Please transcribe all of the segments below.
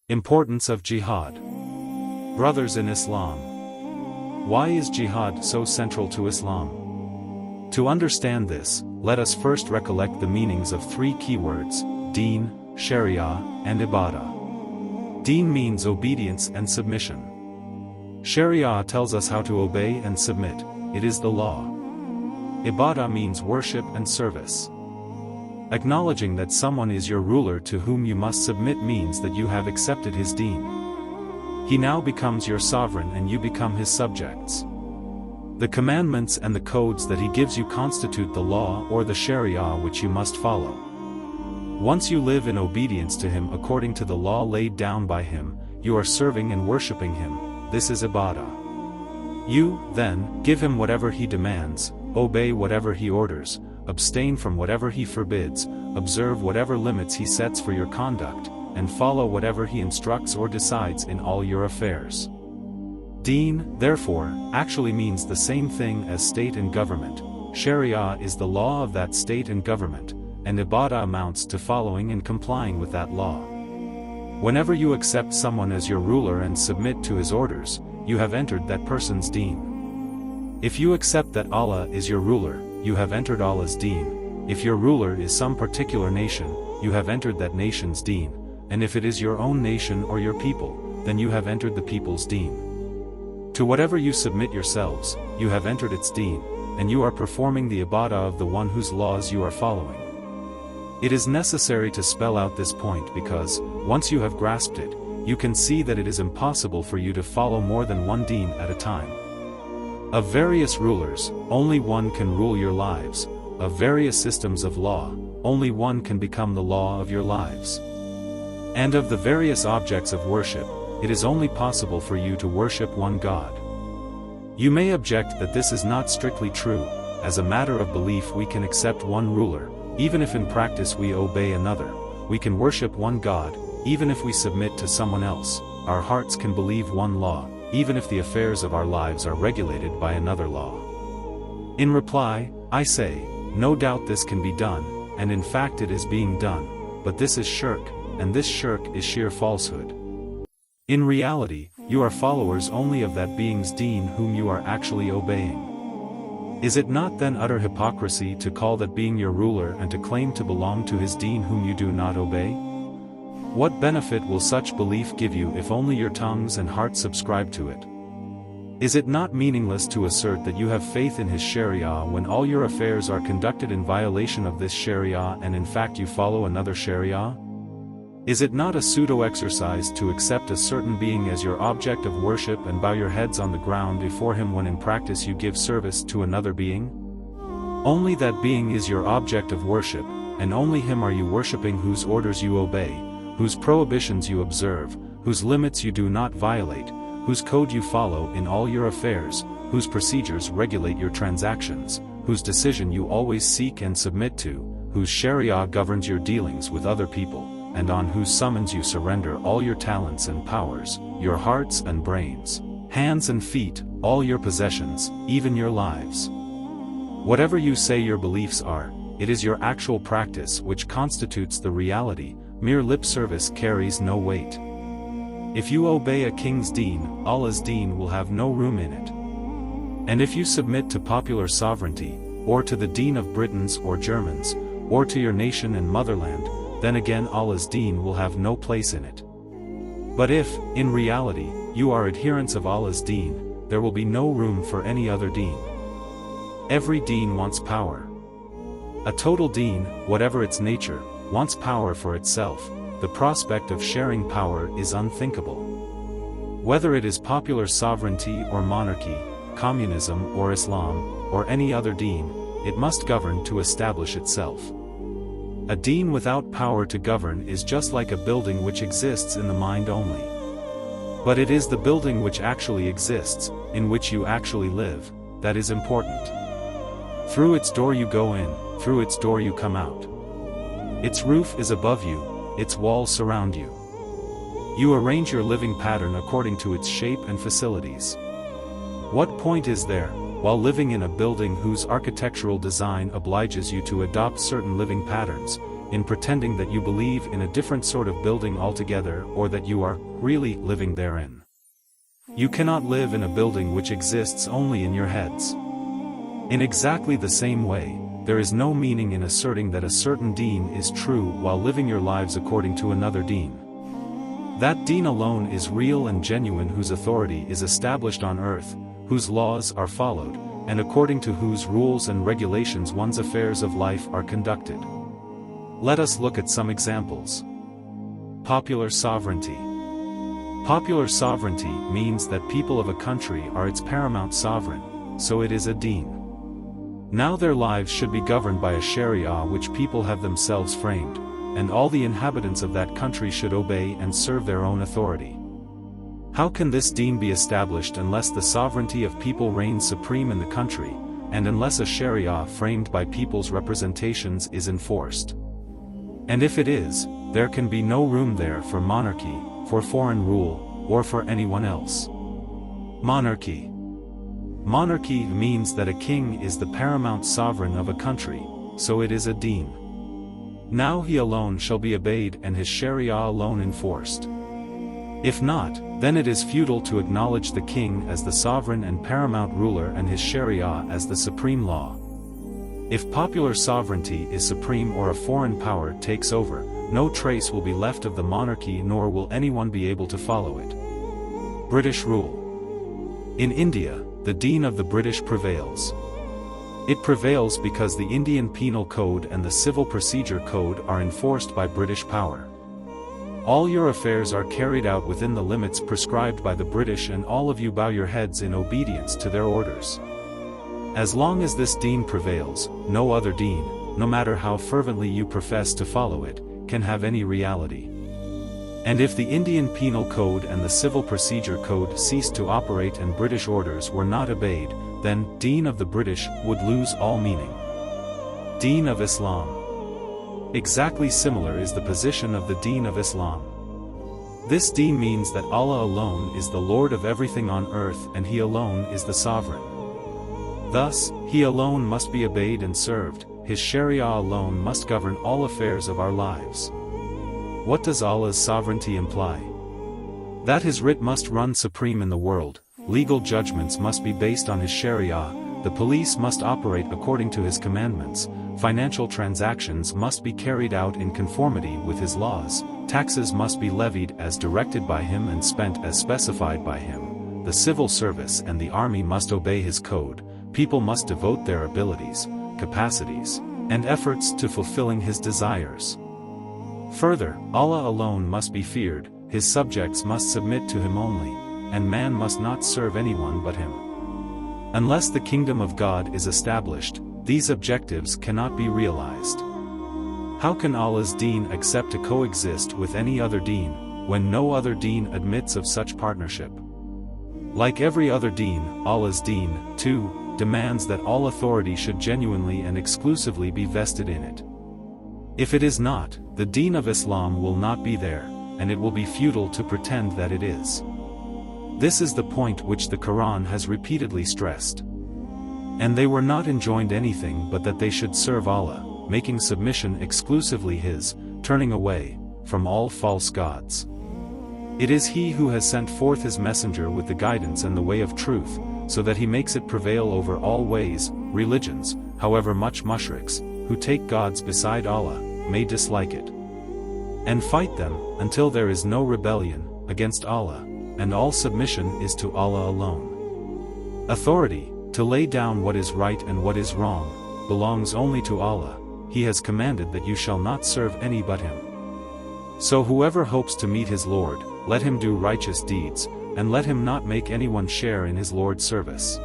Importance of Jihad. Brothers in Islam. Why is Jihad so central to Islam? To understand this, let us first recollect the meanings of three keywords: Deen, Sharia, and Ibadah. Deen means obedience and submission. Sharia tells us how to obey and submit, it is the law. Ibadah means worship and service. Acknowledging that someone is your ruler to whom you must submit means that you have accepted his deen. He now becomes your sovereign and you become his subjects. The commandments and the codes that he gives you constitute the law or the sharia which you must follow. Once you live in obedience to him according to the law laid down by him, you are serving and worshipping him. This is ibadah. You, then, give him whatever he demands, obey whatever he orders, abstain from whatever he forbids, observe whatever limits he sets for your conduct, and follow whatever he instructs or decides in all your affairs. Deen, therefore, actually means the same thing as state and government. Sharia is the law of that state and government, and ibadah amounts to following and complying with that law. Whenever you accept someone as your ruler and submit to his orders, you have entered that person's deen. If you accept that Allah is your ruler, you have entered Allah's deen. If your ruler is some particular nation, you have entered that nation's deen, and if it is your own nation or your people, then you have entered the people's deen. To whatever you submit yourselves, you have entered its deen, and you are performing the ibadah of the one whose laws you are following. It is necessary to spell out this point because, once you have grasped it, you can see that it is impossible for you to follow more than one deen at a time. Of various rulers, only one can rule your lives. Of various systems of law, only one can become the law of your lives. And of the various objects of worship, it is only possible for you to worship one God. You may object that this is not strictly true. As a matter of belief we can accept one ruler, even if in practice we obey another. We can worship one God, even if we submit to someone else. Our hearts can believe one law, even if the affairs of our lives are regulated by another law. In reply, I say, no doubt this can be done, and in fact it is being done, but this is shirk, and this shirk is sheer falsehood. In reality, you are followers only of that being's deen whom you are actually obeying. Is it not then utter hypocrisy to call that being your ruler and to claim to belong to his deen whom you do not obey? What benefit will such belief give you if only your tongues and hearts subscribe to it? Is it not meaningless to assert that you have faith in his sharia when all your affairs are conducted in violation of this sharia and in fact you follow another sharia? Is it not a pseudo-exercise to accept a certain being as your object of worship and bow your heads on the ground before him when in practice you give service to another being? Only that being is your object of worship, and only him are you worshipping whose orders you obey, whose prohibitions you observe, whose limits you do not violate, whose code you follow in all your affairs, whose procedures regulate your transactions, whose decision you always seek and submit to, whose sharia governs your dealings with other people, and on whose summons you surrender all your talents and powers, your hearts and brains, hands and feet, all your possessions, even your lives. Whatever you say your beliefs are, it is your actual practice which constitutes the reality. Mere lip service carries no weight. If you obey a king's deen, Allah's deen will have no room in it. And if you submit to popular sovereignty, or to the deen of Britons or Germans, or to your nation and motherland, then again Allah's deen will have no place in it. But if, in reality, you are adherents of Allah's deen, there will be no room for any other deen. Every deen wants power. A total deen, whatever its nature, wants power for itself. The prospect of sharing power is unthinkable. Whether it is popular sovereignty or monarchy, communism or Islam, or any other deen, it must govern to establish itself. A deen without power to govern is just like a building which exists in the mind only. But it is the building which actually exists, in which you actually live, that is important. Through its door you go in, through its door you come out. Its roof is above you, its walls surround you. You arrange your living pattern according to its shape and facilities. What point is there, while living in a building whose architectural design obliges you to adopt certain living patterns, in pretending that you believe in a different sort of building altogether or that you are really living therein. You cannot live in a building which exists only in your heads. In exactly the same way, there is no meaning in asserting that a certain deen is true while living your lives according to another deen. That deen alone is real and genuine, whose authority is established on earth, whose laws are followed, and according to whose rules and regulations one's affairs of life are conducted. Let us look at some examples. Popular sovereignty. Popular sovereignty means that people of a country are its paramount sovereign, so it is a deen. Now their lives should be governed by a sharia which people have themselves framed, and all the inhabitants of that country should obey and serve their own authority. How can this deen be established unless the sovereignty of people reigns supreme in the country, and unless a sharia framed by people's representations is enforced? And if it is, there can be no room there for monarchy, for foreign rule, or for anyone else. Monarchy. Monarchy means that a king is the paramount sovereign of a country, so it is a deen. Now he alone shall be obeyed and his sharia alone enforced. If not, then it is futile to acknowledge the king as the sovereign and paramount ruler and his sharia as the supreme law. If popular sovereignty is supreme or a foreign power takes over, no trace will be left of the monarchy, nor will anyone be able to follow it. British rule. In India, the deen of the British prevails. It prevails because the Indian Penal Code and the Civil Procedure Code are enforced by British power. All your affairs are carried out within the limits prescribed by the British, and all of you bow your heads in obedience to their orders. As long as this deen prevails, no other deen, no matter how fervently you profess to follow it, can have any reality. And if the Indian Penal Code and the Civil Procedure Code ceased to operate and British orders were not obeyed, then Deen of the British would lose all meaning. Deen of Islam. Exactly similar is the position of the Deen of Islam. This deen means that Allah alone is the Lord of everything on earth, and He alone is the sovereign. Thus, He alone must be obeyed and served, His sharia alone must govern all affairs of our lives. What does Allah's sovereignty imply? That His writ must run supreme in the world, legal judgments must be based on His sharia, the police must operate according to His commandments, financial transactions must be carried out in conformity with His laws, taxes must be levied as directed by Him and spent as specified by Him, the civil service and the army must obey His code, people must devote their abilities, capacities, and efforts to fulfilling His desires. Further, Allah alone must be feared, His subjects must submit to Him only, and man must not serve anyone but Him. Unless the kingdom of God is established, these objectives cannot be realized. How can Allah's deen accept to coexist with any other deen, when no other deen admits of such partnership? Like every other deen, Allah's deen, too, demands that all authority should genuinely and exclusively be vested in it. If it is not, the deen of Islam will not be there, and it will be futile to pretend that it is. This is the point which the Quran has repeatedly stressed. And they were not enjoined anything but that they should serve Allah, making submission exclusively His, turning away from all false gods. It is He who has sent forth His messenger with the guidance and the way of truth, so that He makes it prevail over all ways, religions, however much mushriks, who take gods beside Allah, may dislike it. And fight them, until there is no rebellion against Allah, and all submission is to Allah alone. Authority, to lay down what is right and what is wrong, belongs only to Allah. He has commanded that you shall not serve any but Him. So whoever hopes to meet his Lord, let him do righteous deeds, and let him not make anyone share in his Lord's service.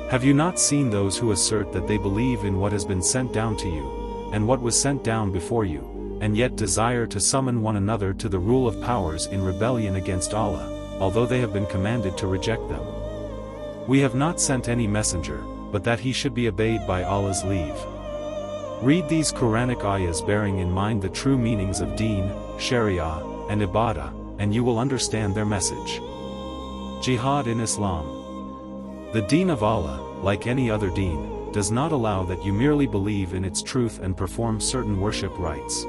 Have you not seen those who assert that they believe in what has been sent down to you, and what was sent down before you, and yet desire to summon one another to the rule of powers in rebellion against Allah, although they have been commanded to reject them? We have not sent any messenger, but that he should be obeyed by Allah's leave. Read these Quranic ayahs bearing in mind the true meanings of deen, sharia, and ibadah, and you will understand their message. Jihad in Islam. The deen of Allah, like any other deen, does not allow that you merely believe in its truth and perform certain worship rites.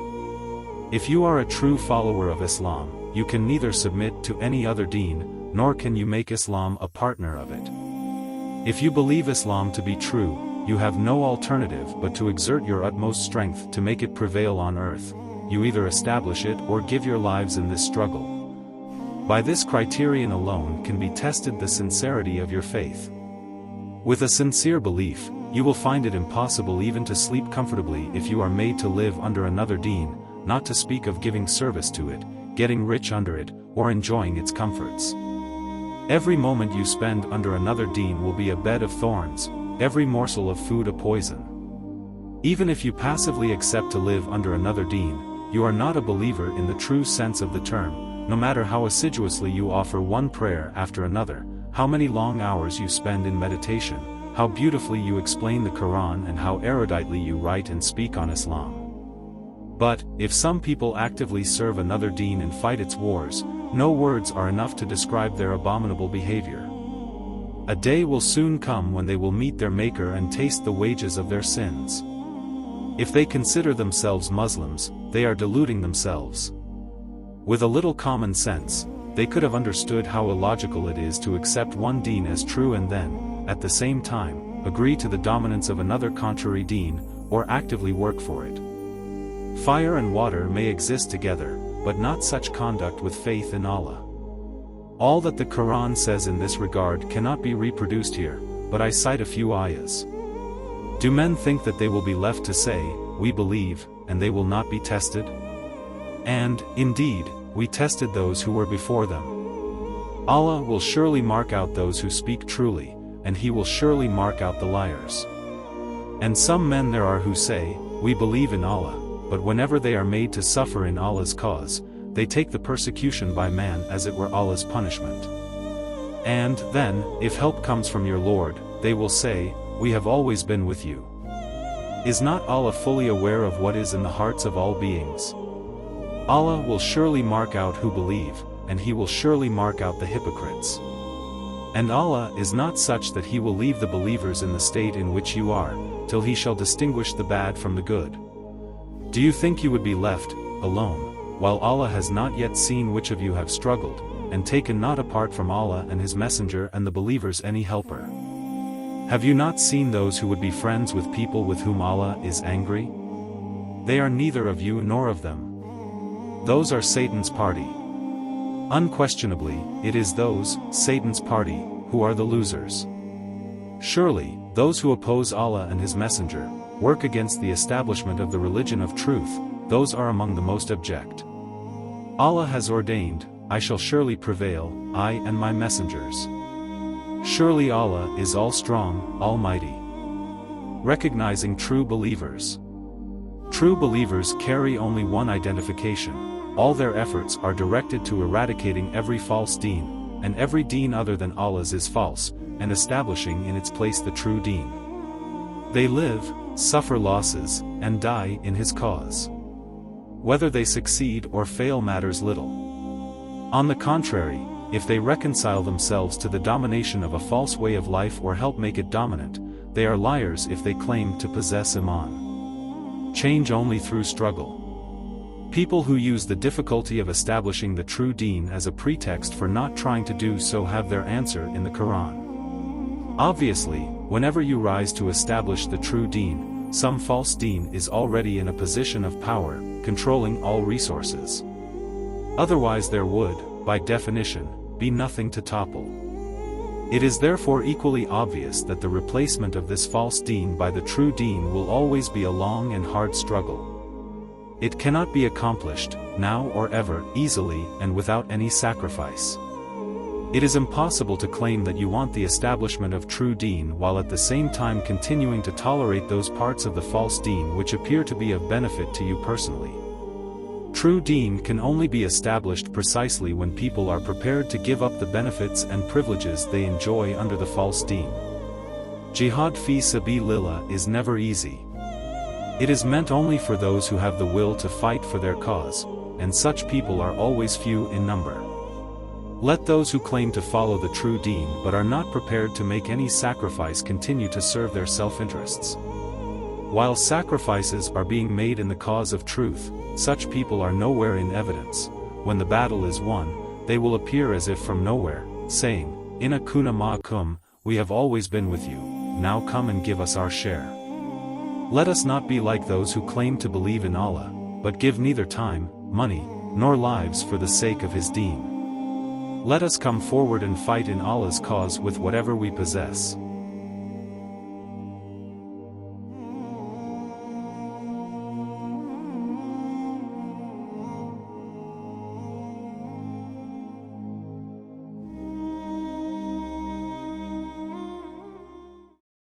If you are a true follower of Islam, you can neither submit to any other deen, nor can you make Islam a partner of it. If you believe Islam to be true, you have no alternative but to exert your utmost strength to make it prevail on earth. You either establish it or give your lives in this struggle. By this criterion alone can be tested the sincerity of your faith. With a sincere belief, you will find it impossible even to sleep comfortably if you are made to live under another deen, not to speak of giving service to it, getting rich under it, or enjoying its comforts. Every moment you spend under another deen will be a bed of thorns, every morsel of food a poison. Even if you passively accept to live under another deen, you are not a believer in the true sense of the term, no matter how assiduously you offer one prayer after another, how many long hours you spend in meditation, how beautifully you explain the Quran and how eruditely you write and speak on Islam. But, if some people actively serve another deen and fight its wars, no words are enough to describe their abominable behavior. A day will soon come when they will meet their Maker and taste the wages of their sins. If they consider themselves Muslims, they are deluding themselves. With a little common sense, they could have understood how illogical it is to accept one deen as true and then, at the same time, agree to the dominance of another contrary deen, or actively work for it. Fire and water may exist together, but not such conduct with faith in Allah. All that the Quran says in this regard cannot be reproduced here, but I cite a few ayahs. Do men think that they will be left to say, "We believe," and they will not be tested? And, indeed, we tested those who were before them. Allah will surely mark out those who speak truly, and He will surely mark out the liars. And some men there are who say, "We believe in Allah," but whenever they are made to suffer in Allah's cause, they take the persecution by man as it were Allah's punishment. And then, if help comes from your Lord, they will say, "We have always been with you." Is not Allah fully aware of what is in the hearts of all beings? Allah will surely mark out who believe, and He will surely mark out the hypocrites. And Allah is not such that He will leave the believers in the state in which you are, till He shall distinguish the bad from the good. Do you think you would be left alone, while Allah has not yet seen which of you have struggled, and taken not apart from Allah and His Messenger and the believers any helper? Have you not seen those who would be friends with people with whom Allah is angry? They are neither of you nor of them. Those are Satan's party. Unquestionably, it is those, Satan's party, who are the losers. Surely, those who oppose Allah and His Messenger, work against the establishment of the religion of truth, those are among the most abject. Allah has ordained, "I shall surely prevail, I and my messengers." Surely Allah is all-strong, almighty. Recognizing true believers. True believers carry only one identification. All their efforts are directed to eradicating every false deen, and every deen other than Allah's is false, and establishing in its place the true deen. They live, suffer losses, and die in His cause. Whether they succeed or fail matters little. On the contrary, if they reconcile themselves to the domination of a false way of life or help make it dominant, they are liars if they claim to possess Iman. Change only through struggle. People who use the difficulty of establishing the true deen as a pretext for not trying to do so have their answer in the Quran. Obviously, whenever you rise to establish the true deen, some false deen is already in a position of power, controlling all resources. Otherwise there would, by definition, be nothing to topple. It is therefore equally obvious that the replacement of this false deen by the true deen will always be a long and hard struggle. It cannot be accomplished, now or ever, easily and without any sacrifice. It is impossible to claim that you want the establishment of true deen while at the same time continuing to tolerate those parts of the false deen which appear to be of benefit to you personally. True deen can only be established precisely when people are prepared to give up the benefits and privileges they enjoy under the false deen. Jihad fi sabilillah is never easy. It is meant only for those who have the will to fight for their cause, and such people are always few in number. Let those who claim to follow the true Deen but are not prepared to make any sacrifice continue to serve their self-interests. While sacrifices are being made in the cause of truth, such people are nowhere in evidence. When the battle is won, they will appear as if from nowhere, saying, Inna kuna ma'akum, we have always been with you, now come and give us our share. Let us not be like those who claim to believe in Allah, but give neither time, money, nor lives for the sake of His Deen. Let us come forward and fight in Allah's cause with whatever we possess.